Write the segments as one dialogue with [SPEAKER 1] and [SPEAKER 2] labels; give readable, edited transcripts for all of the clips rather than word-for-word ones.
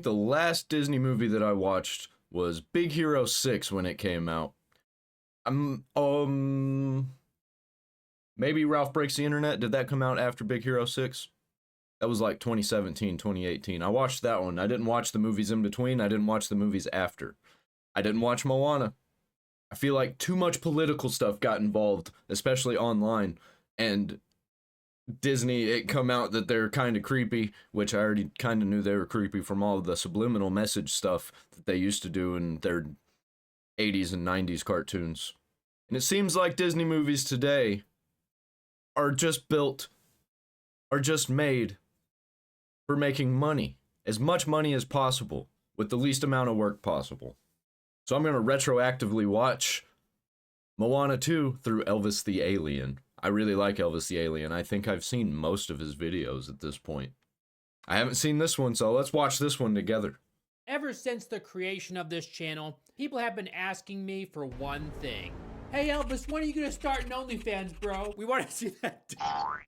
[SPEAKER 1] think the last Disney movie that I watched was Big Hero 6 when it came out. Maybe Ralph Breaks the Internet. Did that come out after Big Hero 6? That was like 2017, 2018. I watched that one. I didn't watch the movies in between. I didn't watch the movies after. I didn't watch Moana. I feel like too much political stuff got involved, especially online. And Disney, it come out that they're kind of creepy, which I already kind of knew they were creepy from all of the subliminal message stuff that they used to do in their 80s and 90s cartoons. And it seems like Disney movies today are just made for making money. As much money as possible, with the least amount of work possible. So I'm going to retroactively watch Moana 2 through Elvis the Alien. I really like Elvis the Alien. I think I've seen most of his videos at this point. I haven't seen this one, so let's watch this one together.
[SPEAKER 2] Ever since the creation of this channel, people have been asking me for one thing. Hey Elvis, when are you gonna start an OnlyFans, bro? We wanna see that.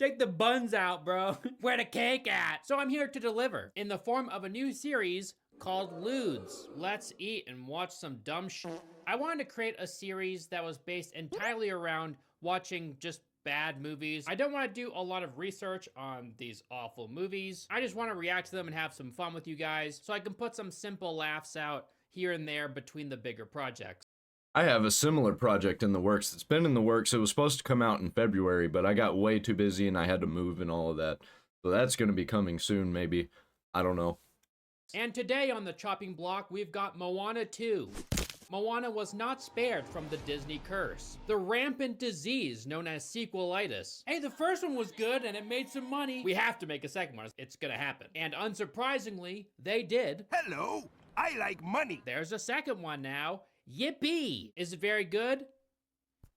[SPEAKER 2] Take the buns out, bro. Where the cake at? So I'm here to deliver in the form of a new series called Ludes. Let's eat and watch some dumb shit. I wanted to create a series that was based entirely around watching just bad movies. I don't want to do a lot of research on these awful movies. I just want to react to them and have some fun with you guys so I can put some simple laughs out here and there between the bigger projects.
[SPEAKER 1] I have a similar project in the works. It's been in the works. It was supposed to come out in February, but I got way too busy and I had to move and all of that. So that's going to be coming soon, maybe. I don't know.
[SPEAKER 2] And today on the chopping block, we've got Moana 2. Moana was not spared from the Disney curse, the rampant disease known as sequelitis. Hey, the first one was good and it made some money. We have to make a second one. It's gonna happen. And unsurprisingly, they did.
[SPEAKER 3] Hello, I like money.
[SPEAKER 2] There's a second one now. Yippee! Is it very good?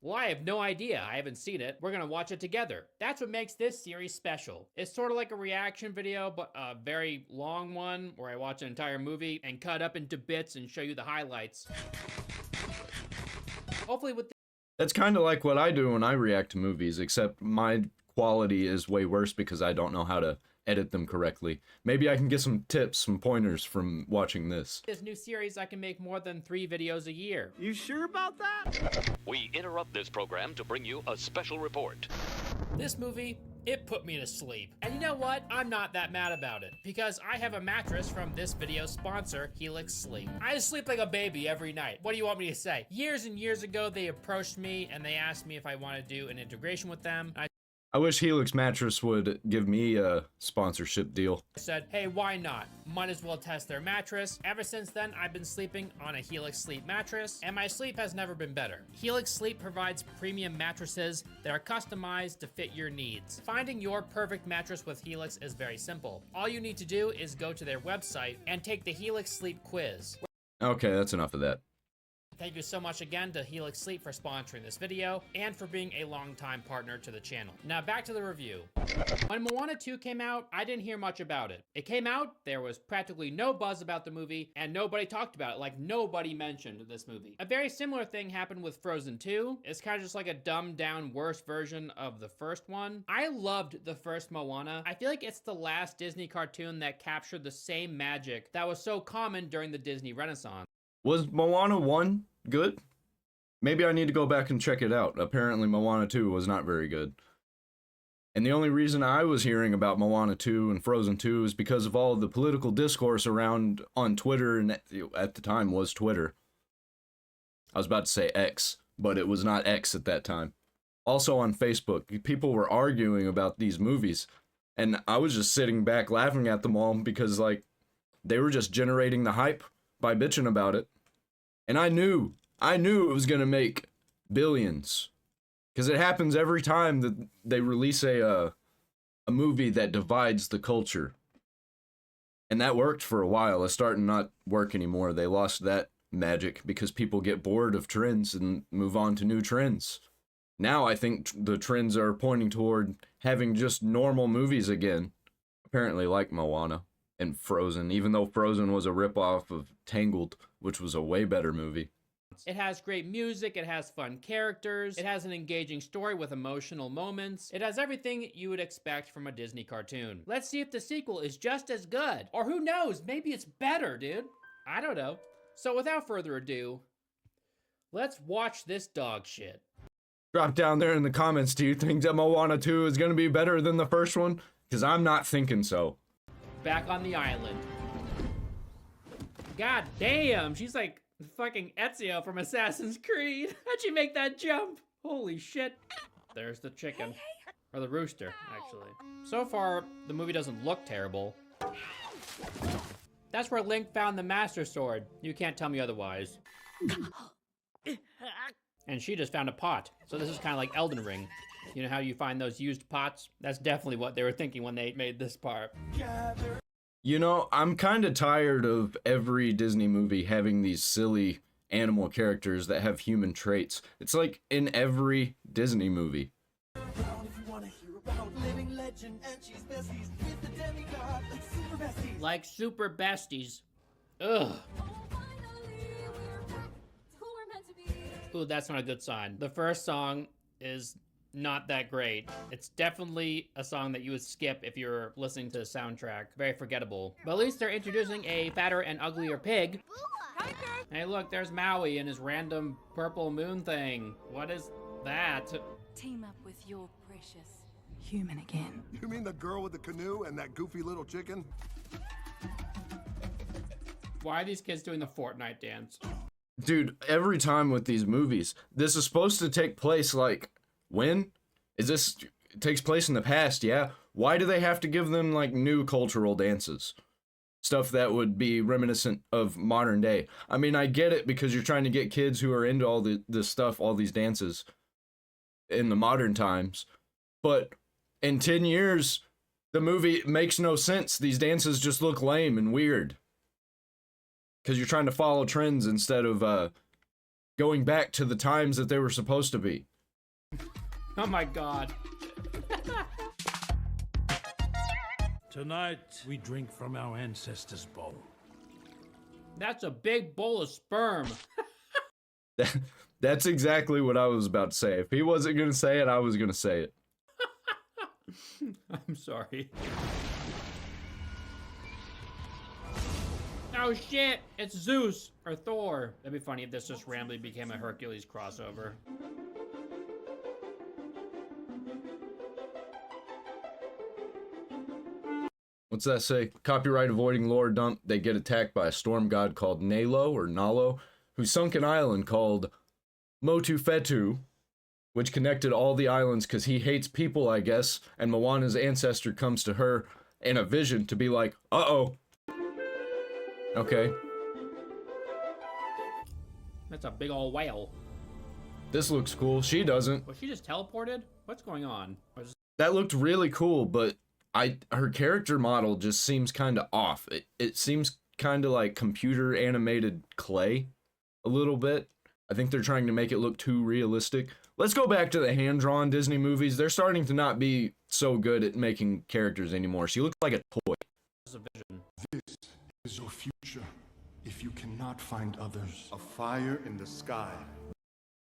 [SPEAKER 2] Well, I have no idea. I haven't seen it. We're gonna watch it together. That's what makes this series special. It's sort of like a reaction video, but a very long one where I watch an entire movie and cut up into bits and show you the highlights. Hopefully with
[SPEAKER 1] That's kind of like what I do when I react to movies, except my quality is way worse because I don't know how to edit them correctly. Maybe I can get some tips, some pointers from watching this.
[SPEAKER 2] this new series, I can make more than 3 videos a year.
[SPEAKER 3] You sure about that?
[SPEAKER 4] We interrupt this program to bring you a special report.
[SPEAKER 2] This movie, it put me to sleep. And you know what? I'm not that mad about it because I have a mattress from this video sponsor, Helix Sleep. I sleep like a baby every night. What do you want me to say? Years and years ago, they approached me and they asked me if I want to do an integration with them.
[SPEAKER 1] I wish Helix Mattress would give me a sponsorship deal.
[SPEAKER 2] I said, hey, why not? Might as well test their mattress. Ever since then, I've been sleeping on a Helix Sleep mattress, and my sleep has never been better. Helix Sleep provides premium mattresses that are customized to fit your needs. Finding your perfect mattress with Helix is very simple. All you need to do is go to their website and take the Helix Sleep quiz.
[SPEAKER 1] Okay, that's enough of that.
[SPEAKER 2] Thank you so much again to Helix Sleep for sponsoring this video and for being a longtime partner to the channel. Now back to the review. When Moana 2 came out, I didn't hear much about it. It came out, there was practically no buzz about the movie, and nobody talked about it, like nobody mentioned this movie. A very similar thing happened with Frozen 2. It's kind of just like a dumbed down worse version of the first one. I loved the first Moana. I feel like it's the last Disney cartoon that captured the same magic that was so common during the Disney Renaissance.
[SPEAKER 1] Was Moana 1 good? Maybe I need to go back and check it out. Apparently Moana 2 was not very good. And the only reason I was hearing about Moana 2 and Frozen 2 is because of all of the political discourse around on Twitter, and at the time was Twitter. I was about to say X, but it was not X at that time. Also on Facebook, people were arguing about these movies, and I was just sitting back laughing at them all because, like, they were just generating the hype by bitching about it. And I knew it was gonna make billions, because it happens every time that they release a movie that divides the culture. And that worked for a while. It's starting not work anymore. They lost that magic because people get bored of trends and move on to new trends. Now I think the trends are pointing toward having just normal movies again, apparently, like Moana and Frozen, even though Frozen was a ripoff of Tangled, which was a way better movie.
[SPEAKER 2] It has great music, it has fun characters, it has an engaging story with emotional moments. It has everything you would expect from a Disney cartoon. Let's see if the sequel is just as good. Or who knows, maybe it's better, dude. I don't know. So without further ado, let's watch this dog shit.
[SPEAKER 1] Drop down there in the comments, do you think that Moana 2 is gonna be better than the first one? Because I'm not thinking so.
[SPEAKER 2] Back on the island. God damn, she's like fucking Ezio from Assassin's Creed. How'd she make that jump? Holy shit. There's the chicken. Or the rooster, actually. So far, the movie doesn't look terrible. That's where Link found the Master Sword. You can't tell me otherwise. And she just found a pot. So this is kind of like Elden Ring. You know how you find those used pots? That's definitely what they were thinking when they made this part.
[SPEAKER 1] You know, I'm kind of tired of every Disney movie having these silly animal characters that have human traits. It's like in every Disney movie.
[SPEAKER 2] Like super besties. Ugh. Ooh, that's not a good sign. The first song is not that great. It's definitely a song that you would skip if you're listening to the soundtrack. Very forgettable. But at least they're introducing a fatter and uglier pig. Hey look, there's Maui and his random purple moon thing. What is that?
[SPEAKER 5] Team up with your precious human again.
[SPEAKER 3] You mean the girl with the canoe and that goofy little chicken?
[SPEAKER 2] Why are these kids doing the Fortnite dance?
[SPEAKER 1] Dude, every time with these movies, this is supposed to take place like, when? Is this, it takes place in the past, yeah? Why do they have to give them like new cultural dances? Stuff that would be reminiscent of modern day. I mean, I get it because you're trying to get kids who are into all this stuff, all these dances in the modern times. But in 10 years, the movie makes no sense. These dances just look lame and weird. Because you're trying to follow trends instead of going back to the times that they were supposed to be.
[SPEAKER 2] Oh my god.
[SPEAKER 6] Tonight, we drink from our ancestors' bowl.
[SPEAKER 2] That's a big bowl of sperm.
[SPEAKER 1] That's exactly what I was about to say. If he wasn't going to say it, I was going to say it.
[SPEAKER 2] I'm sorry. Oh shit, it's Zeus or Thor. That'd be funny if this just randomly became a Hercules crossover.
[SPEAKER 1] What's that say? Copyright avoiding lore dump. They get attacked by a storm god called Nalo, who sunk an island called Motu Fetu, which connected all the islands because he hates people, I guess, and Moana's ancestor comes to her in a vision to be like, uh-oh. Okay.
[SPEAKER 2] That's a big old whale.
[SPEAKER 1] This looks cool. She doesn't.
[SPEAKER 2] Was she just teleported? What's going on?
[SPEAKER 1] That looked really cool, but her character model just seems kind of off. It seems kind of like computer animated clay a little bit. I think they're trying to make it look too realistic. Let's go back to the hand-drawn Disney movies. They're starting to not be so good at making characters anymore. She looks like a toy.
[SPEAKER 2] This
[SPEAKER 7] is your future if you cannot find others. A fire in the sky.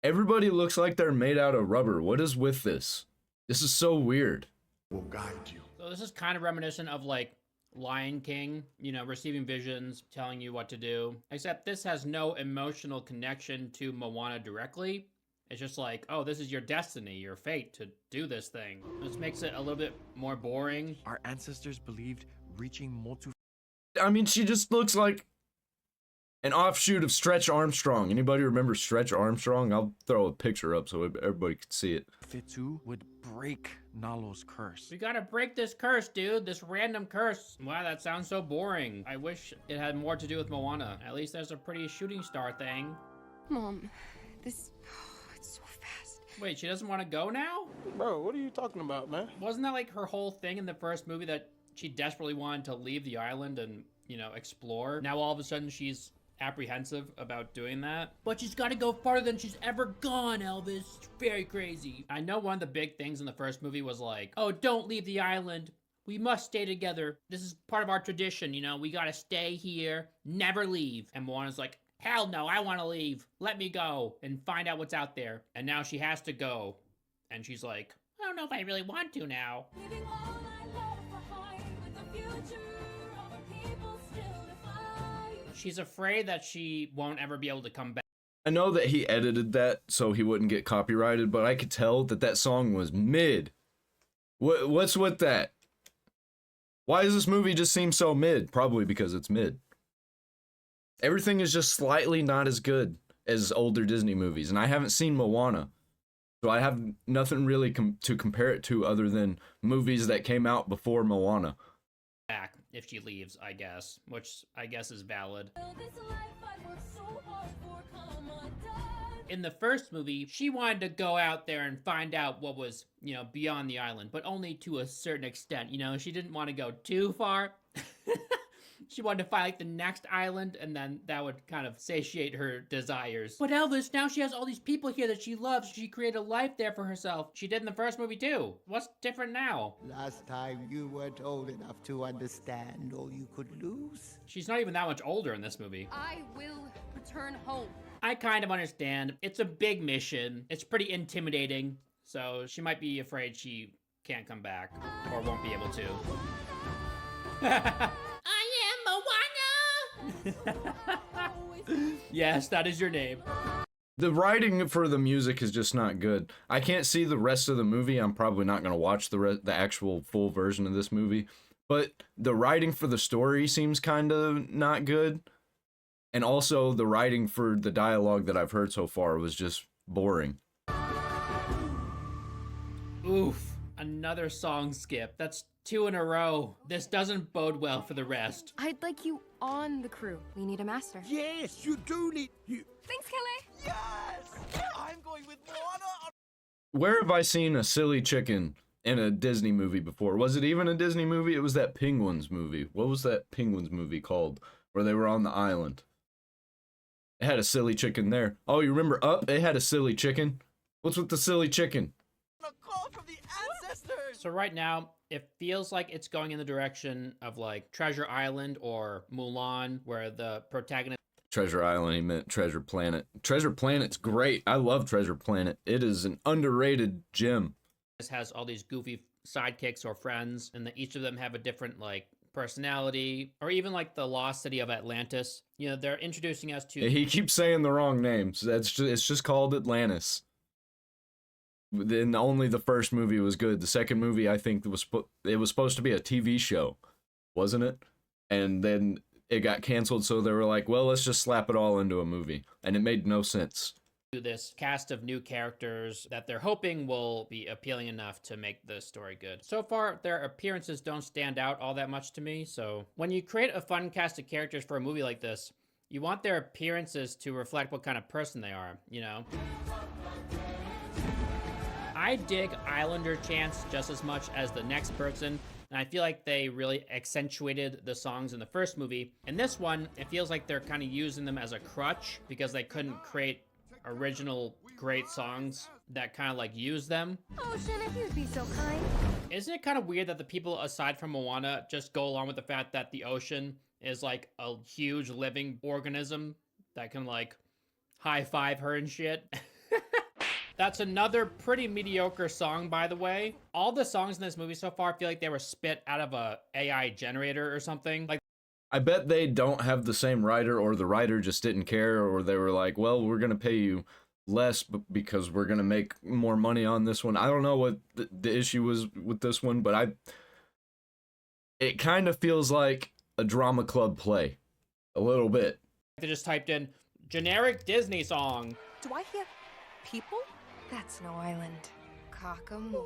[SPEAKER 1] Everybody looks like they're made out of rubber. What is with this? This is so weird.
[SPEAKER 7] Will guide you.
[SPEAKER 2] So this is kind of reminiscent of like Lion King, you know, receiving visions, telling you what to do. Except this has no emotional connection to Moana directly. It's just like, oh, this is your destiny, your fate to do this thing. This makes it a little bit more boring.
[SPEAKER 8] Our ancestors believed reaching Motu.
[SPEAKER 1] I mean, she just looks like an offshoot of Stretch Armstrong. Anybody remember Stretch Armstrong? I'll throw a picture up so everybody can see it.
[SPEAKER 8] Fetu would break Nalo's curse.
[SPEAKER 2] We gotta break this curse, dude. This random curse. Wow, that sounds so boring. I wish it had more to do with Moana. At least there's a pretty shooting star thing.
[SPEAKER 5] Mom, this... it's so fast.
[SPEAKER 2] Wait, she doesn't want to go now?
[SPEAKER 9] Bro, what are you talking about, man?
[SPEAKER 2] Wasn't that like her whole thing in the first movie that she desperately wanted to leave the island and, you know, explore? Now all of a sudden she's apprehensive about doing that. But she's got to go farther than she's ever gone, Elvis. It's very crazy. I know one of the big things in the first movie was like, oh, don't leave the island. We must stay together. This is part of our tradition, you know? We got to stay here, never leave. And Moana's like, hell no, I want to leave. Let me go and find out what's out there. And now she has to go. And she's like, I don't know if I really want to now. She's afraid that she won't ever be able to come back.
[SPEAKER 1] I know that he edited that so he wouldn't get copyrighted, but I could tell that that song was mid. What's with that? Why does this movie just seem so mid? Probably because it's mid. Everything is just slightly not as good as older Disney movies, and I haven't seen Moana, so I have nothing really to compare it to other than movies that came out before Moana.
[SPEAKER 2] Back if she leaves, I guess, which I guess is valid. In the first movie, she wanted to go out there and find out what was, you know, beyond the island, but only to a certain extent. You know, she didn't want to go too far. She wanted to find like the next island, and then that would kind of satiate her desires. But Elvis, now she has all these people here that she loves. She created a life there for herself. She did in the first movie too. What's different now?
[SPEAKER 10] Last time you weren't old enough to understand all you could lose.
[SPEAKER 2] She's not even that much older in this movie.
[SPEAKER 5] I will return home.
[SPEAKER 2] I kind of understand. It's a big mission. It's pretty intimidating. So she might be afraid she can't come back or won't be able to. I am Moana! Yes, that is your name.
[SPEAKER 1] The writing for the music is just not good. I can't see the rest of the movie. I'm probably not going to watch the actual full version of this movie. But the writing for the story seems kind of not good. And also the writing for the dialogue that I've heard so far was just boring.
[SPEAKER 2] Oof, another song skip. That's 2 in a row. This doesn't bode well for the rest.
[SPEAKER 5] I'd like you on the crew. We need a master.
[SPEAKER 9] Yes, you do need you.
[SPEAKER 5] Thanks, Kelly.
[SPEAKER 8] Yes! I'm going with Moana!
[SPEAKER 1] Where have I seen a silly chicken in a Disney movie before? Was it even a Disney movie? It was that Penguins movie. What was that Penguins movie called? Where they were on the island. It had a silly chicken there. Oh, you remember Up? It had a silly chicken. What's with the silly chicken?
[SPEAKER 8] A call from the ancestors!
[SPEAKER 2] So right now, it feels like it's going in the direction of like Treasure Island or Mulan, where the protagonist...
[SPEAKER 1] Treasure Island, he meant Treasure Planet. Treasure Planet's great. I love Treasure Planet. It is an underrated gem.
[SPEAKER 2] has all these goofy sidekicks or friends, and that each of them have a different like personality, or even like the lost city of Atlantis. You know, they're introducing us to...
[SPEAKER 1] He keeps saying the wrong names. It's just called Atlantis. Then only the first movie was good. The second movie, I think, it was supposed to be a TV show, wasn't it? And then it got canceled, so they were like, well, let's just slap it all into a movie. And it made no sense.
[SPEAKER 2] This cast of new characters that they're hoping will be appealing enough to make the story good. So far, their appearances don't stand out all that much to me, so when you create a fun cast of characters for a movie like this, you want their appearances to reflect what kind of person they are, you know? I dig Islander chants just as much as the next person, and I feel like they really accentuated the songs in the first movie. In this one, it feels like they're kind of using them as a crutch because they couldn't create original great songs that kind of like use them.
[SPEAKER 5] Ocean, if you'd be so kind.
[SPEAKER 2] Isn't it kind of weird that the people aside from Moana just go along with the fact that the ocean is like a huge living organism that can like high five her and shit? That's another pretty mediocre song, by the way. All the songs in this movie so far feel like they were spit out of a AI generator or something. Like,
[SPEAKER 1] I bet they don't have the same writer, or the writer just didn't care, or they were like, well, we're going to pay you less because we're going to make more money on this one. I don't know what the issue was with this one, but it kind of feels like a drama club play. A little bit.
[SPEAKER 2] they just typed in generic Disney song.
[SPEAKER 5] Do I hear people? That's no island. Cockamora.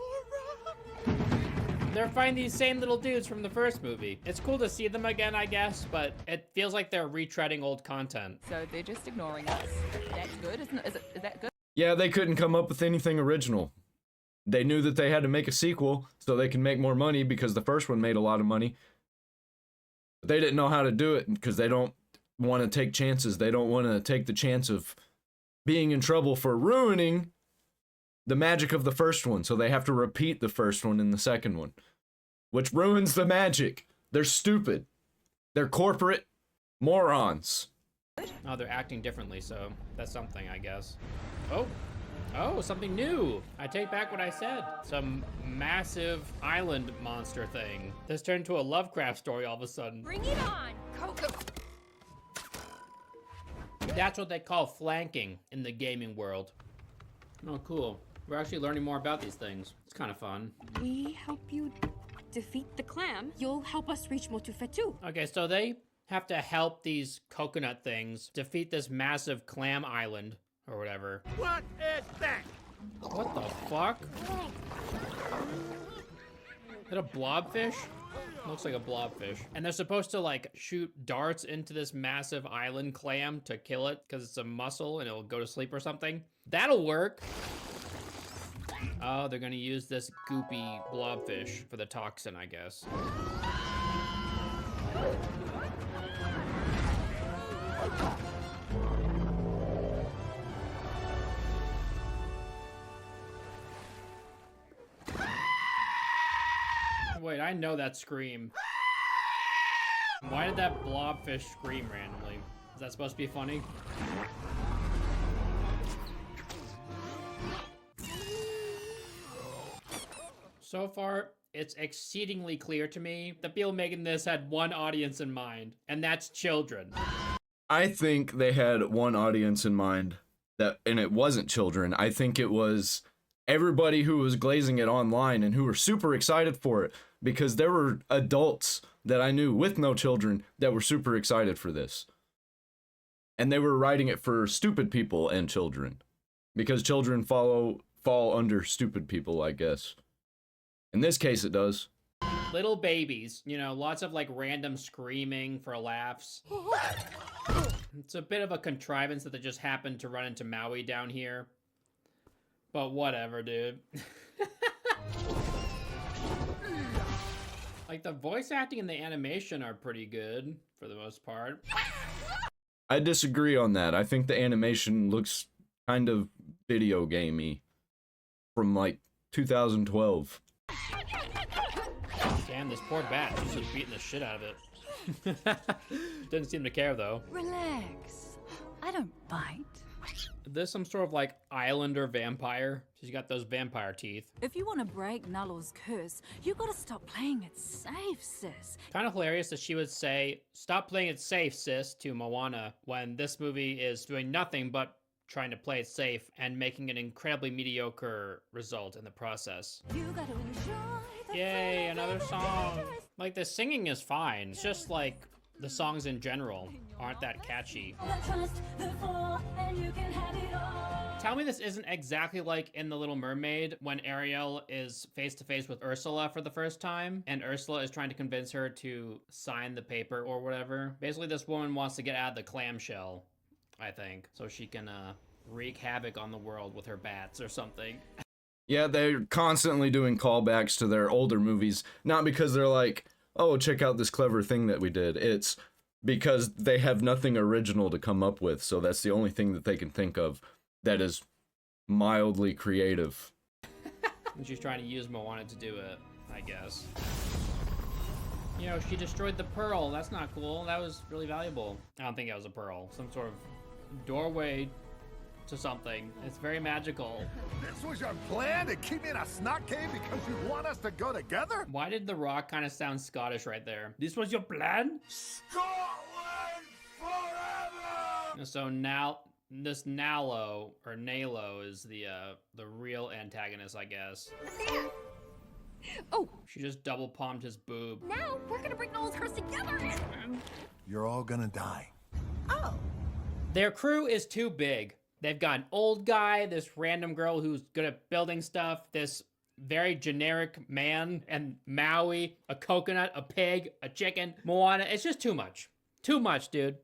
[SPEAKER 2] They're finding these same little dudes from the first movie. It's cool to see them again, I guess, but it feels like they're retreading old content.
[SPEAKER 11] So they're just ignoring us. That's good, isn't it? Is that good?
[SPEAKER 1] Yeah, they couldn't come up with anything original. They knew that they had to make a sequel so they can make more money because the first one made a lot of money. But they didn't know how to do it because they don't want to take chances. They don't want to take the chance of being in trouble for ruining the magic of the first one, so they have to repeat the first one in the second one, which ruins the magic. They're stupid. They're corporate morons.
[SPEAKER 2] Oh, they're acting differently, so that's something, I guess. Oh, something new. I take back what I said. Some massive island monster thing. This turned into a Lovecraft story all of a sudden.
[SPEAKER 5] Bring it on, Coco.
[SPEAKER 2] That's what they call flanking in the gaming world. Oh, cool. We're actually learning more about these things. It's kind of fun.
[SPEAKER 12] We help you defeat the clam. You'll help us reach Motufa too.
[SPEAKER 2] Okay, so they have to help these coconut things defeat this massive clam island or whatever.
[SPEAKER 9] What is that?
[SPEAKER 2] What the fuck? Is that a blobfish? Looks like a blobfish. And they're supposed to like shoot darts into this massive island clam to kill it because it's a mussel and it'll go to sleep or something. That'll work. Oh, they're gonna use this goopy blobfish for the toxin, I guess. Wait, I know that scream. Why did that blobfish scream randomly? Is that supposed to be funny? So far, it's exceedingly clear to me that people making this had one audience in mind, and that's children.
[SPEAKER 1] I think they had one audience in mind, and it wasn't children. I think it was everybody who was glazing it online and who were super excited for it, because there were adults that I knew with no children that were super excited for this. And they were writing it for stupid people and children, because children fall under stupid people, I guess. In this case, it does.
[SPEAKER 2] Little babies, you know, lots of like random screaming for laughs. It's a bit of a contrivance that they just happened to run into Maui down here. But whatever, dude. Like the voice acting and the animation are pretty good for the most part.
[SPEAKER 1] I disagree on that. I think the animation looks kind of video gamey from like 2012.
[SPEAKER 2] Damn, this poor bat. She's just beating the shit out of it. Didn't seem to care though.
[SPEAKER 11] Relax. I don't bite.
[SPEAKER 2] There's some sort of like islander vampire. She's got those vampire teeth.
[SPEAKER 11] If you want to break Nalo's curse, you gotta stop playing it safe, sis.
[SPEAKER 2] Kind of hilarious that she would say, "Stop playing it safe, sis," to Moana, when this movie is doing nothing but trying to play it safe and making an incredibly mediocre result in the process.
[SPEAKER 11] You gotta enjoy the
[SPEAKER 2] Yay, another song. Like the singing is fine. It's just like the songs in general aren't that catchy. Tell me this isn't exactly like in The Little Mermaid when Ariel is face to face with Ursula for the first time and Ursula is trying to convince her to sign the paper or whatever. Basically, this woman wants to get out of the clamshell, I think, so she can wreak havoc on the world with her bats or something.
[SPEAKER 1] Yeah, they're constantly doing callbacks to their older movies, not because they're like, oh, check out this clever thing that we did. It's because they have nothing original to come up with, so that's the only thing that they can think of that is mildly creative.
[SPEAKER 2] And she's trying to use Moana to do it, I guess. You know, she destroyed the pearl. That's not cool. That was really valuable. I don't think that was a pearl. Some sort of doorway to something. It's very magical.
[SPEAKER 3] This was your plan to keep me in a snot cave because you want us to go together?
[SPEAKER 2] Why did The Rock kind of sound Scottish right there? This was your plan?
[SPEAKER 3] Scotland forever!
[SPEAKER 2] So now this Nalo or Nalo is the real antagonist, I guess.
[SPEAKER 12] Oh,
[SPEAKER 2] She just double palmed his boob.
[SPEAKER 12] now we're gonna bring all of hers together.
[SPEAKER 3] You're all gonna die.
[SPEAKER 12] Oh.
[SPEAKER 2] Their crew is too big. They've got an old guy, this random girl who's good at building stuff, this very generic man, and Maui, a coconut, a pig, a chicken, Moana. It's just too much. Too much, dude.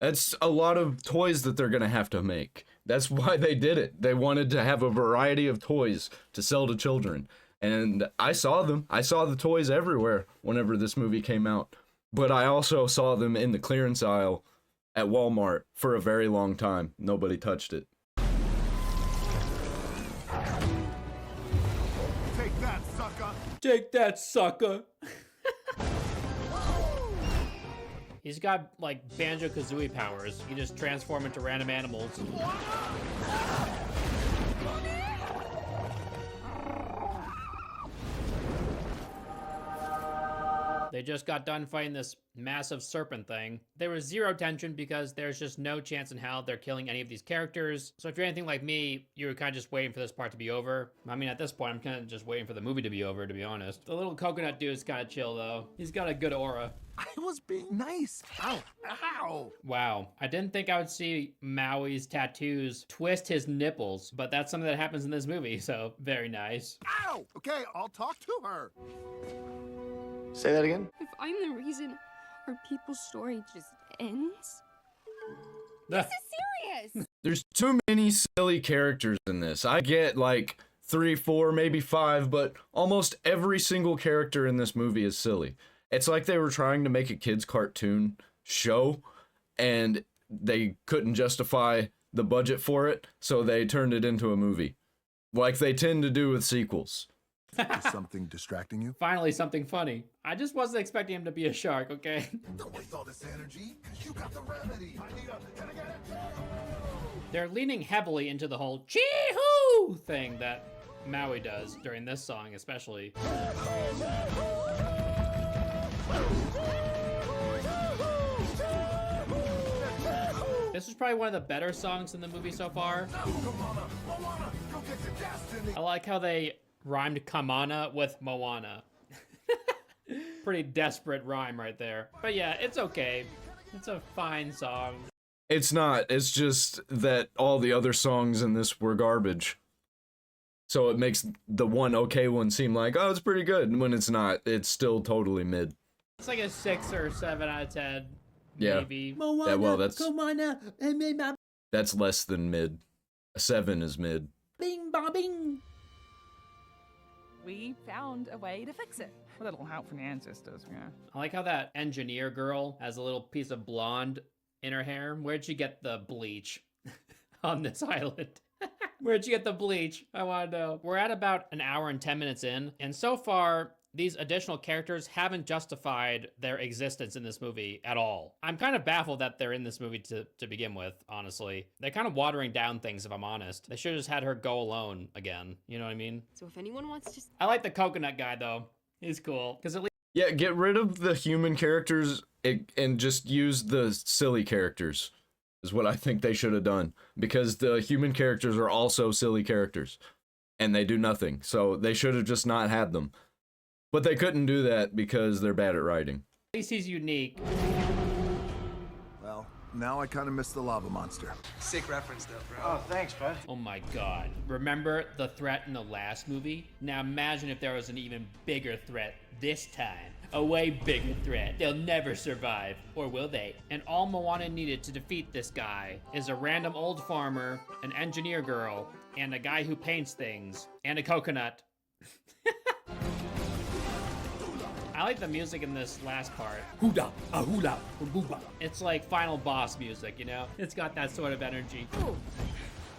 [SPEAKER 1] That's a lot of toys that they're gonna have to make. That's why they did it. They wanted to have a variety of toys to sell to children. And I saw them. I saw the toys everywhere whenever this movie came out. But I also saw them in the clearance aisle at Walmart for a very long time. Nobody touched it.
[SPEAKER 3] Take that, sucker!
[SPEAKER 2] Take that, sucker. He's got like Banjo-Kazooie powers. He just transform into random animals. They just got done fighting this massive serpent thing. There was zero tension because there's just no chance in hell they're killing any of these characters. So if you're anything like me, you were kind of just waiting for this part to be over. I mean, at this point, I'm kind of just waiting for the movie to be over, to be honest. The little coconut dude is kind of chill, though. He's got a good aura.
[SPEAKER 3] I was being nice. Ow, ow.
[SPEAKER 2] Wow. I didn't think I would see Maui's tattoos twist his nipples, but that's something that happens in this movie, so very nice.
[SPEAKER 3] Ow! Okay, I'll talk to her.
[SPEAKER 13] Say that again?
[SPEAKER 12] If I'm the reason our people's story just ends,
[SPEAKER 2] This
[SPEAKER 12] is serious.
[SPEAKER 1] There's too many silly characters in this. I get like 3, 4, maybe 5, but almost every single character in this movie is silly. It's like they were trying to make a kid's cartoon show, and they couldn't justify the budget for it, so they turned it into a movie. Like they tend to do with sequels.
[SPEAKER 3] Is something distracting you?
[SPEAKER 2] Finally, something funny. I just wasn't expecting him to be a shark, okay?
[SPEAKER 3] Don't waste all this energy, because you got the remedy. Can I get it?
[SPEAKER 2] They're leaning heavily into the whole chee-hoo thing that Maui does during this song, especially. This is probably one of the better songs in the movie so far. I like how they rhymed Kamana with Moana. Pretty desperate rhyme right there. But yeah, it's okay. It's a fine song.
[SPEAKER 1] It's not. It's just that all the other songs in this were garbage. So it makes the one okay one seem like, oh, it's pretty good. And when it's not, it's still totally mid.
[SPEAKER 2] It's like a 6 or 7 out of 10.
[SPEAKER 1] Yeah.
[SPEAKER 2] Maybe.
[SPEAKER 1] Yeah, well, that's less than mid. A 7 is mid.
[SPEAKER 2] Bing, ba, bing.
[SPEAKER 14] We found a way to fix it. A little help from the ancestors, yeah.
[SPEAKER 2] I like how that engineer girl has a little piece of blonde in her hair. Where'd she get the bleach on this island? Where'd you get the bleach? I want to know. We're at about an hour and 10 minutes in, and so far, these additional characters haven't justified their existence in this movie at all. I'm kind of baffled that they're in this movie to begin with, honestly. They're kind of watering down things, if I'm honest. They should have just had her go alone again. You know what I mean?
[SPEAKER 12] So if anyone wants to...
[SPEAKER 2] I like the coconut guy, though. He's cool. Because at least...
[SPEAKER 1] Yeah, get rid of the human characters and just use the silly characters. Is what I think they should have done. Because the human characters are also silly characters. And they do nothing. So they should have just not had them. But they couldn't do that because they're bad at writing.
[SPEAKER 2] At least he's unique.
[SPEAKER 3] Well, now I kind of miss the lava monster.
[SPEAKER 8] Sick reference, though, bro.
[SPEAKER 13] Oh, thanks, bud.
[SPEAKER 2] Oh my god. Remember the threat in the last movie? Now imagine if there was an even bigger threat this time. A way bigger threat. They'll never survive. Or will they? And all Moana needed to defeat this guy is a random old farmer, an engineer girl, and a guy who paints things, and a coconut. I like the music in this last part.
[SPEAKER 9] Hooda, a hula, booba.
[SPEAKER 2] It's like final boss music, you know? It's got that sort of energy.
[SPEAKER 12] Oh,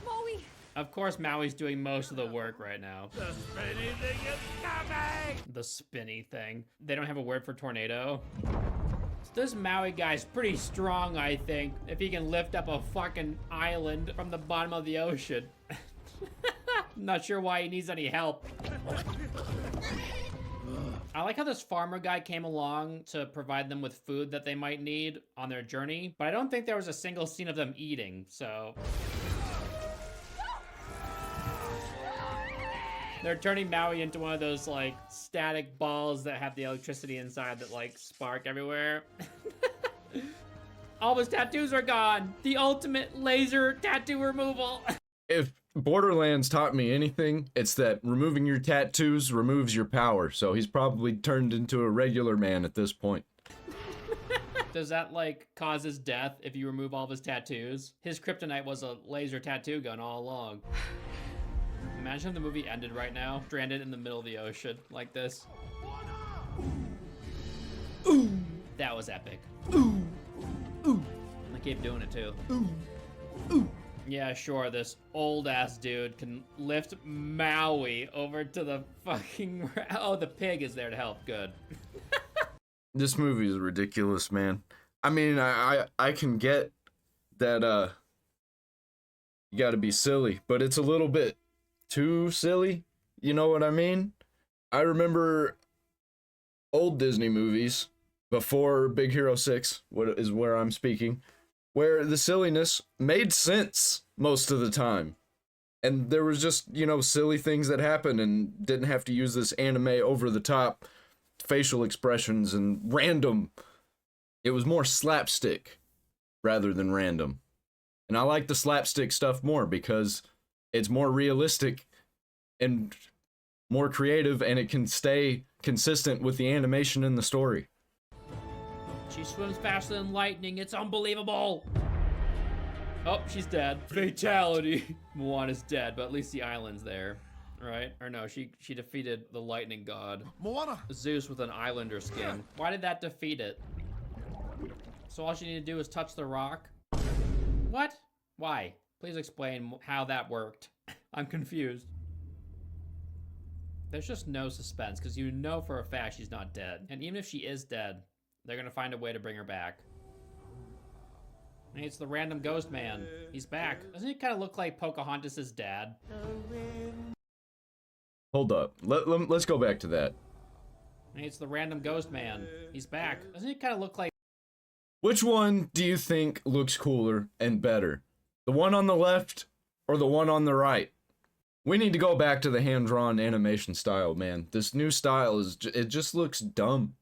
[SPEAKER 12] Maui.
[SPEAKER 2] Of course, Maui's doing most of the work right now.
[SPEAKER 9] The spinny thing is coming!
[SPEAKER 2] The spinny thing. They don't have a word for tornado. This Maui guy's pretty strong, I think, if he can lift up a fucking island from the bottom of the ocean. Not sure why he needs any help. I like how this farmer guy came along to provide them with food that they might need on their journey, but I don't think there was a single scene of them eating, so... They're turning Maui into one of those, like, static balls that have the electricity inside that, like, spark everywhere. All of his tattoos are gone! The ultimate laser tattoo removal!
[SPEAKER 1] If Borderlands taught me anything, it's that removing your tattoos removes your power, so he's probably turned into a regular man at this point.
[SPEAKER 2] Does that, like, cause his death if you remove all of his tattoos? His kryptonite was a laser tattoo gun all along. Imagine if the movie ended right now, stranded in the middle of the ocean, like this. Ooh! That was epic. Ooh! Ooh! I keep doing it too. Ooh! Ooh! Yeah, sure, this old-ass dude can lift Maui over to the fucking... Oh, the pig is there to help. Good.
[SPEAKER 1] This movie is ridiculous, man. I mean, I can get that you gotta be silly, but it's a little bit too silly. You know what I mean? I remember old Disney movies before Big Hero 6, what is where I'm speaking, where the silliness made sense most of the time. And there was just, you know, silly things that happened and didn't have to use this anime over the top facial expressions and random. It was more slapstick rather than random. And I like the slapstick stuff more because it's more realistic and more creative, and it can stay consistent with the animation and the story.
[SPEAKER 2] She swims faster than lightning. It's unbelievable. Oh, she's dead. Fatality. Moana's dead, but at least the island's there, right? Or no, she defeated the lightning god.
[SPEAKER 3] Moana!
[SPEAKER 2] Zeus with an islander skin. Why did that defeat it? So all she needed to do is touch the rock? What? Why? Please explain how that worked. I'm confused. There's just no suspense, because you know for a fact she's not dead. And even if she is dead, they're gonna find a way to bring her back. Hey, it's the random ghost man. He's back. Doesn't he kind of look like Pocahontas' dad?
[SPEAKER 1] Hold up. Let's go back to that.
[SPEAKER 2] Hey, it's the random ghost man. He's back. Doesn't he kind of look like...
[SPEAKER 1] Which one do you think looks cooler and better? The one on the left or the one on the right? We need to go back to the hand-drawn animation style, man. This new style it just looks dumb.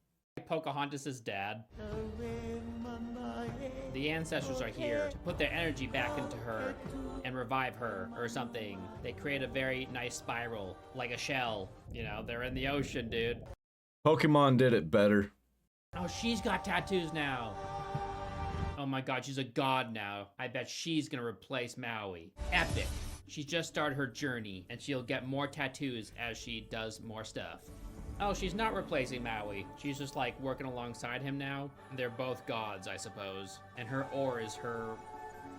[SPEAKER 2] Pocahontas' dad. The ancestors are here to put their energy back into her and revive her or something. They create a very nice spiral, like a shell. You know, they're in the ocean, dude.
[SPEAKER 1] Pokemon did it better.
[SPEAKER 2] Oh, she's got tattoos now. Oh my god, she's a god now. I bet she's gonna replace Maui. Epic. She's just started her journey, and she'll get more tattoos as she does more stuff. Oh, she's not replacing Maui. She's just like working alongside him now. They're both gods, I suppose. And her ore is her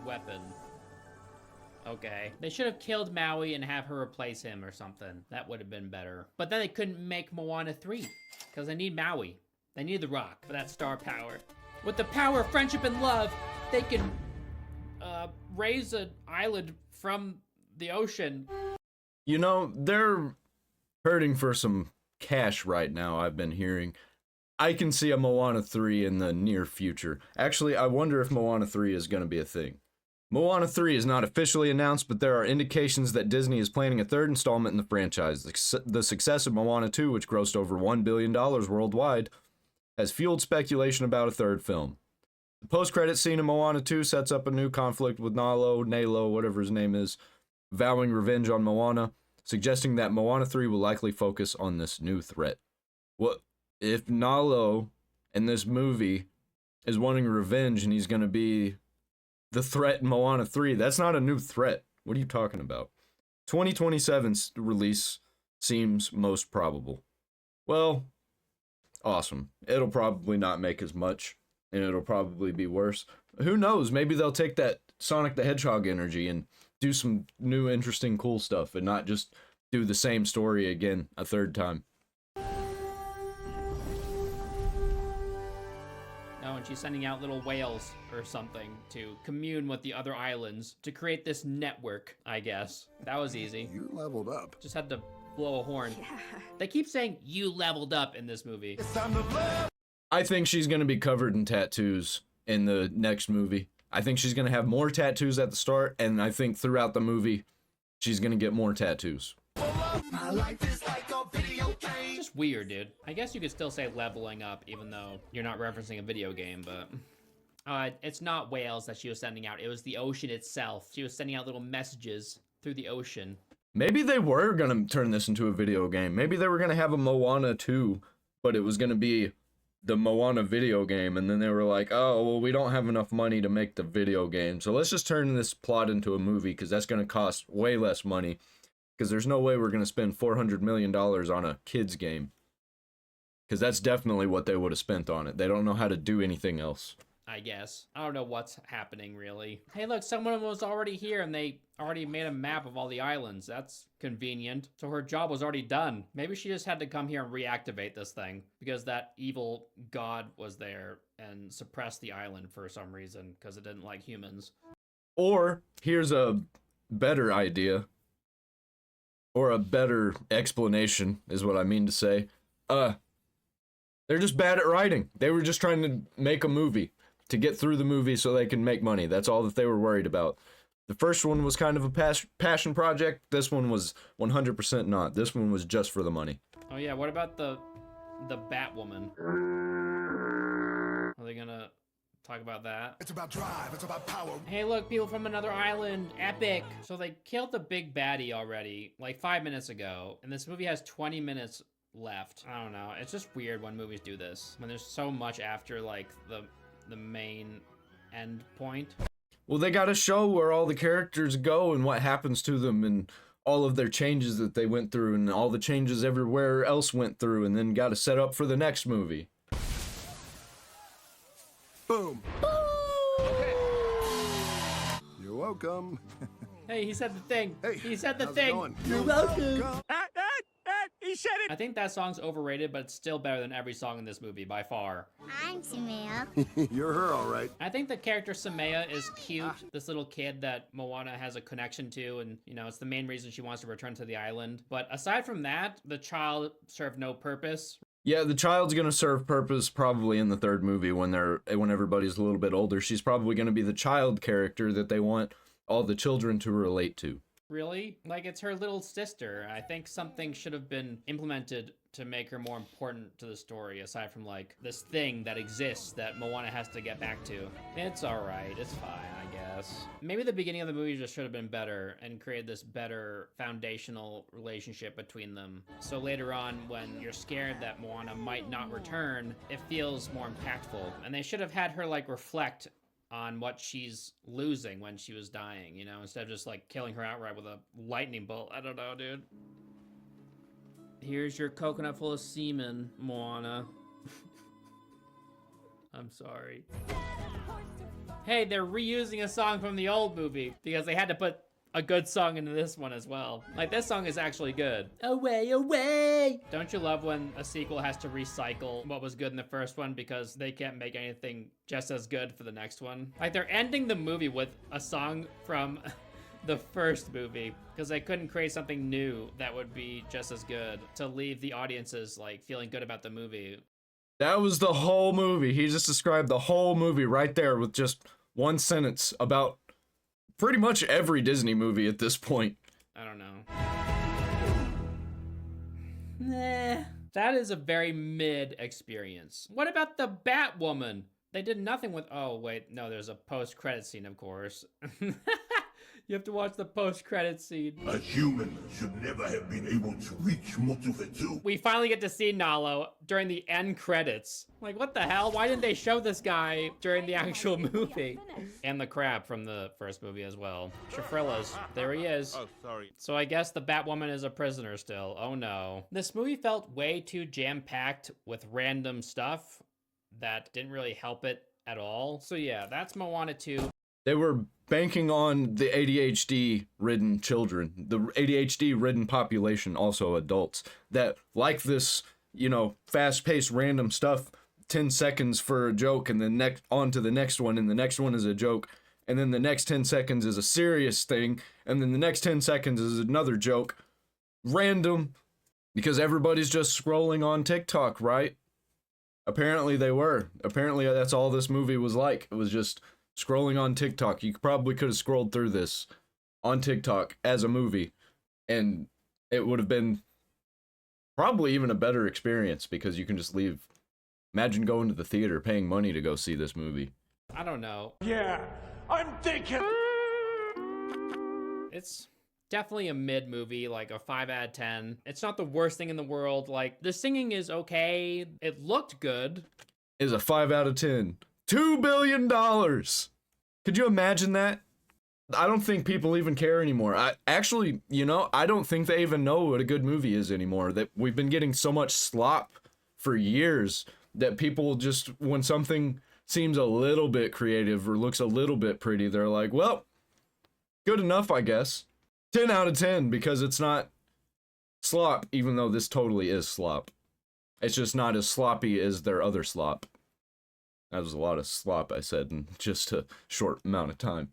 [SPEAKER 2] weapon. Okay. They should have killed Maui and have her replace him or something. That would have been better. But then they couldn't make Moana 3, because they need Maui. They need the rock for that star power. With the power of friendship and love, they can raise an island from the ocean.
[SPEAKER 1] You know, they're hurting for some cash right now, I've been hearing. I can see a Moana 3 in the near future. Actually, I wonder if Moana 3 is going to be a thing. Moana 3 is not officially announced, but there are indications that Disney is planning a third installment in the franchise. The success of Moana 2, which grossed over $1 billion worldwide, has fueled speculation about a third film. The post-credit scene in Moana 2 sets up a new conflict with Nalo, whatever his name is, vowing revenge on Moana, suggesting that Moana 3 will likely focus on this new threat. What if Nalo in this movie is wanting revenge and he's going to be the threat in Moana 3? That's not a new threat. What are you talking about? 2027's release seems most probable. Well, awesome. It'll probably not make as much, and it'll probably be worse. Who knows? Maybe they'll take that Sonic the Hedgehog energy and do some new, interesting, cool stuff, and not just do the same story again a third time.
[SPEAKER 2] Oh, and she's sending out little whales or something to commune with the other islands to create this network, I guess. That was easy.
[SPEAKER 3] You leveled up.
[SPEAKER 2] Just had to blow a horn.
[SPEAKER 11] Yeah.
[SPEAKER 2] They keep saying you leveled up in this movie.
[SPEAKER 3] It's time to play.
[SPEAKER 1] I think she's going to be covered in tattoos in the next movie. I think she's going to have more tattoos at the start, and I think throughout the movie, she's going to get more tattoos.
[SPEAKER 3] My life is like a video game.
[SPEAKER 2] Just weird, dude. I guess you could still say leveling up, even though you're not referencing a video game, but... it's not whales that she was sending out. It was the ocean itself. She was sending out little messages through the ocean.
[SPEAKER 1] Maybe they were going to turn this into a video game. Maybe they were going to have a Moana 2, but it was going to be the Moana video game, and then they were like, oh, well, we don't have enough money to make the video game, so let's just turn this plot into a movie, because that's going to cost way less money, because there's no way we're going to spend $400 million on a kid's game, because that's definitely what they would have spent on it. They don't know how to do anything else.
[SPEAKER 2] I guess. I don't know what's happening, really. Hey, look, someone was already here and they already made a map of all the islands. That's convenient. So her job was already done. Maybe she just had to come here and reactivate this thing because that evil god was there and suppressed the island for some reason because it didn't like humans.
[SPEAKER 1] Or, here's a better idea. Or a better explanation, is what I mean to say. They're just bad at writing. They were just trying to make a movie. To get through the movie so they can make money. That's all that they were worried about. The first one was kind of a passion project. This one was 100% not. This one was just for the money.
[SPEAKER 2] Oh yeah, what about the Batwoman? Are they gonna talk about that?
[SPEAKER 3] It's about drive, it's about power.
[SPEAKER 2] Hey look, people from another island, epic. So they killed the big baddie already, like 5 minutes ago. And this movie has 20 minutes left. I don't know, it's just weird when movies do this. When there's so much after like the main end point.
[SPEAKER 1] Well, they gotta show where all the characters go and what happens to them and all of their changes that they went through and all the changes everywhere else went through, and then gotta set up for the next movie.
[SPEAKER 3] Boom. Okay. You're welcome.
[SPEAKER 2] Hey, he said the thing.
[SPEAKER 3] Hey,
[SPEAKER 2] he said the
[SPEAKER 3] how's it
[SPEAKER 2] thing.
[SPEAKER 3] going?
[SPEAKER 2] You're welcome.
[SPEAKER 9] He said it!
[SPEAKER 2] I think that song's overrated, but it's still better than every song in this movie, by far.
[SPEAKER 15] I'm Samaya.
[SPEAKER 3] You're her, all right.
[SPEAKER 2] I think the character Samaya is cute. This little kid that Moana has a connection to, and, you know, it's the main reason she wants to return to the island. But aside from that, the child served no purpose.
[SPEAKER 1] Yeah, the child's gonna serve purpose probably in the third movie when everybody's a little bit older. She's probably gonna be the child character that they want all the children to relate to.
[SPEAKER 2] Really? Like, it's her little sister. I think something should have been implemented to make her more important to the story, aside from, like, this thing that exists that Moana has to get back to. It's alright. It's fine, I guess. Maybe the beginning of the movie just should have been better and created this better foundational relationship between them. So later on, when you're scared that Moana might not return, it feels more impactful. And they should have had her, like, reflect on what she's losing when she was dying, you know, instead of just like killing her outright with a lightning bolt. I don't know, dude. Here's your coconut full of semen, Moana. I'm sorry. Hey, they're reusing a song from the old movie because they had to put a good song into this one as well. Like, this song is actually good. Away, away! Don't you love when a sequel has to recycle what was good in the first one because they can't make anything just as good for the next one? Like, they're ending the movie with a song from the first movie because they couldn't create something new that would be just as good to leave the audiences, like, feeling good about the movie.
[SPEAKER 1] That was the whole movie. He just described the whole movie right there with just one sentence about pretty much every Disney movie at this point.
[SPEAKER 2] I don't know. Nah. That is a very mid experience. What about the Batwoman? They did nothing with... Oh, wait. No, there's a post-credit scene, of course. You have to watch the post-credit scene.
[SPEAKER 16] A human should never have been able to reach Motu.
[SPEAKER 2] We finally get to see Nalo during the end credits. Like, what the hell? Why didn't they show this guy during the actual movie? And the crab from the first movie as well. Shafrillas. There he is.
[SPEAKER 16] Oh, sorry.
[SPEAKER 2] So I guess the Batwoman is a prisoner still. Oh no. This movie felt way too jam-packed with random stuff that didn't really help it at all. So yeah, that's Moana 2.
[SPEAKER 1] They were banking on the ADHD-ridden children, the ADHD-ridden population, also adults, that like this, you know, fast-paced random stuff, 10 seconds for a joke, and then on to the next one, and the next one is a joke, and then the next 10 seconds is a serious thing, and then the next 10 seconds is another joke. Random, because everybody's just scrolling on TikTok, right? Apparently they were. Apparently that's all this movie was like. It was just scrolling on TikTok. You probably could have scrolled through this on TikTok as a movie, and it would have been probably even a better experience because you can just leave. Imagine going to the theater, paying money to go see this movie.
[SPEAKER 2] I don't know.
[SPEAKER 9] Yeah, I'm thinking.
[SPEAKER 2] It's definitely a mid movie, like a 5 out of 10. It's not the worst thing in the world. Like, the singing is okay. It looked good.
[SPEAKER 1] Is a 5 out of 10. $2 billion. Could you imagine that? I don't think people even care anymore. I don't think they even know what a good movie is anymore. That we've been getting so much slop for years that people just, when something seems a little bit creative or looks a little bit pretty, they're like, well, good enough, I guess. 10 out of 10, because it's not slop, even though this totally is slop. It's just not as sloppy as their other slop. That was a lot of slop I said in just a short amount of time.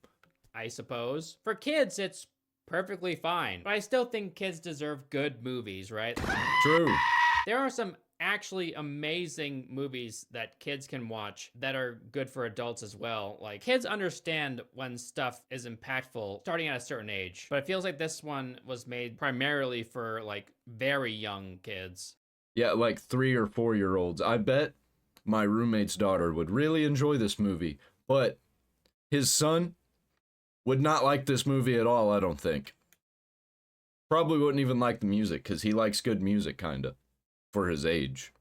[SPEAKER 2] I suppose. For kids, it's perfectly fine. But I still think kids deserve good movies, right?
[SPEAKER 1] True.
[SPEAKER 2] There are some actually amazing movies that kids can watch that are good for adults as well. Like, kids understand when stuff is impactful starting at a certain age. But it feels like this one was made primarily for, like, very young kids.
[SPEAKER 1] Yeah, like 3 or 4 year olds. I bet my roommate's daughter would really enjoy this movie, but his son would not like this movie at all, I don't think. Probably wouldn't even like the music, because he likes good music, kinda, for his age.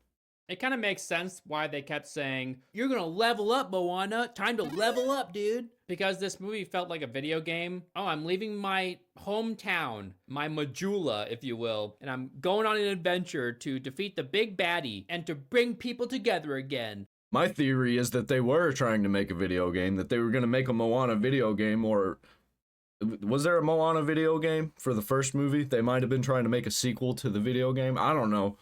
[SPEAKER 2] It kind of makes sense why they kept saying, you're gonna level up, Moana. Time to level up, dude. Because this movie felt like a video game. Oh, I'm leaving my hometown, my Majula, if you will, and I'm going on an adventure to defeat the big baddie and to bring people together again.
[SPEAKER 1] My theory is that they were trying to make a video game, that they were going to make a Moana video game, or was there a Moana video game for the first movie? They might have been trying to make a sequel to the video game. I don't know.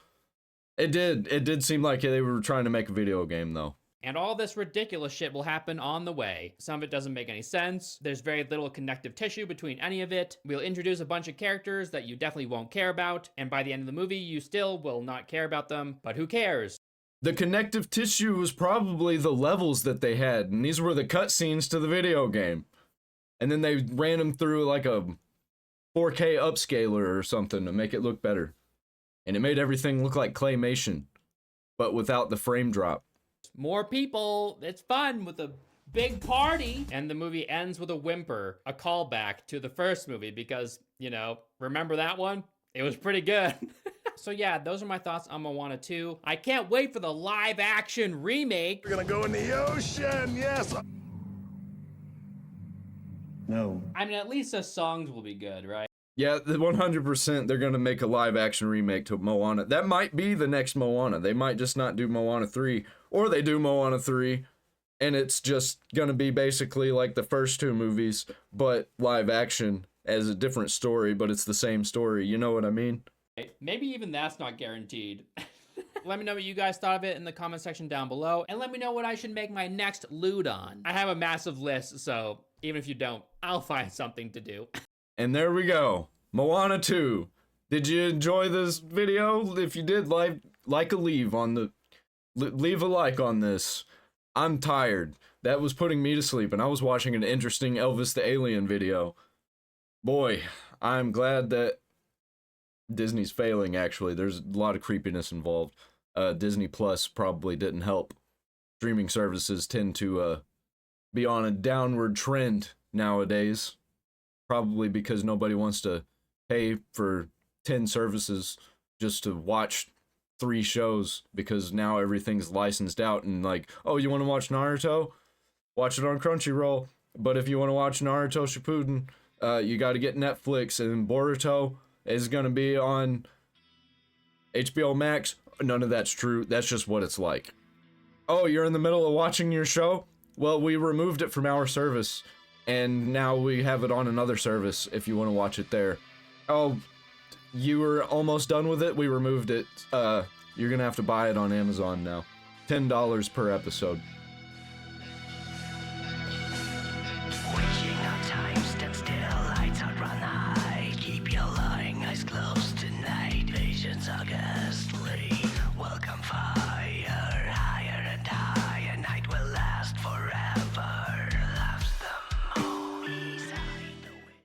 [SPEAKER 1] It did seem like they were trying to make a video game, though.
[SPEAKER 2] And all this ridiculous shit will happen on the way. Some of it doesn't make any sense. There's very little connective tissue between any of it. We'll introduce a bunch of characters that you definitely won't care about, and by the end of the movie, you still will not care about them, but who cares?
[SPEAKER 1] The connective tissue was probably the levels that they had, and these were the cutscenes to the video game. And then they ran them through like a 4K upscaler or something to make it look better. And it made everything look like claymation, but without the frame drop.
[SPEAKER 2] More people, it's fun with a big party. And the movie ends with a whimper, a callback to the first movie because, you know, remember that one? It was pretty good. So yeah, those are my thoughts on Moana 2. I can't wait for the live action remake.
[SPEAKER 3] We're gonna go in the ocean, yes!
[SPEAKER 13] No.
[SPEAKER 2] I mean, at least the songs will be good, right?
[SPEAKER 1] Yeah, 100% they're gonna make a live action remake to Moana. That might be the next Moana. They might just not do Moana 3, or they do Moana 3, and it's just gonna be basically like the first two movies, but live action as a different story, but it's the same story, you know what I mean?
[SPEAKER 2] Maybe even that's not guaranteed. Let me know what you guys thought of it in the comment section down below, and let me know what I should make my next lewd on. I have a massive list, so even if you don't, I'll find something to do.
[SPEAKER 1] And there we go, Moana 2. Did you enjoy this video? If you did, leave a like on this. I'm tired. That was putting me to sleep, and I was watching an interesting Elvis the Alien video. Boy, I'm glad that Disney's failing, actually. There's a lot of creepiness involved. Disney Plus probably didn't help. Streaming services tend to be on a downward trend nowadays. Probably because nobody wants to pay for 10 services just to watch 3 shows, because now everything's licensed out and like, oh, you want to watch Naruto? Watch it on Crunchyroll. But if you want to watch Naruto Shippuden, you got to get Netflix, and Boruto is going to be on HBO Max. None of that's true. That's just what it's like. Oh, you're in the middle of watching your show? Well, we removed it from our service, and now we have it on another service if you want to watch it there. Oh, you were almost done with it? We removed it. You're going to have to buy it on Amazon now. $10 per episode.